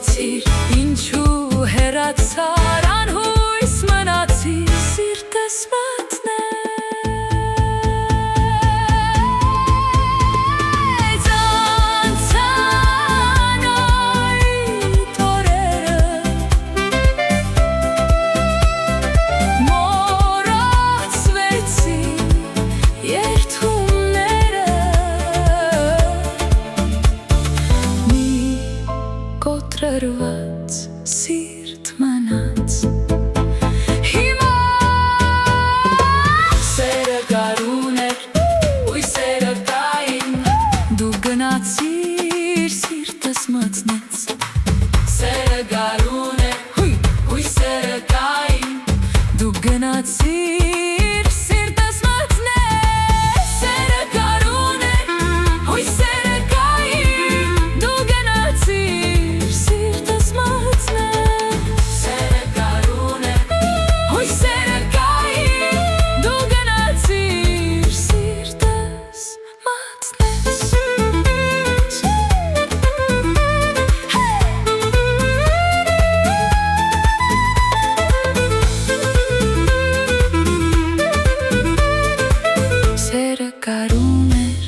Լսիր, ինչու հեռացար, անհույս մնացիր, սիրտս մատնեց անցան այդ օրերը, մոռացվեցին երդումները, մի կոտրված սիրտ մնաց հիմա սերը գարուն էր, հույսերը կային, դու գնացիր, սիրտս մթնեց սերը գարուն էր, հույսերը կային, դու գնացիր, սիրտս մթնեց սերը գարուն էր, հույսերը կային, դու գնացիր, սիրտս մթնեց սերը գարուն էր, հույսերը կային, դու գնացիր, սիրտս մթնեց Սերը գարուն էր,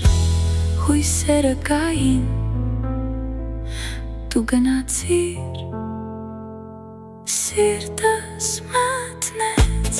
հույսերը կային, դու գնացիր, սիրտս մթնեց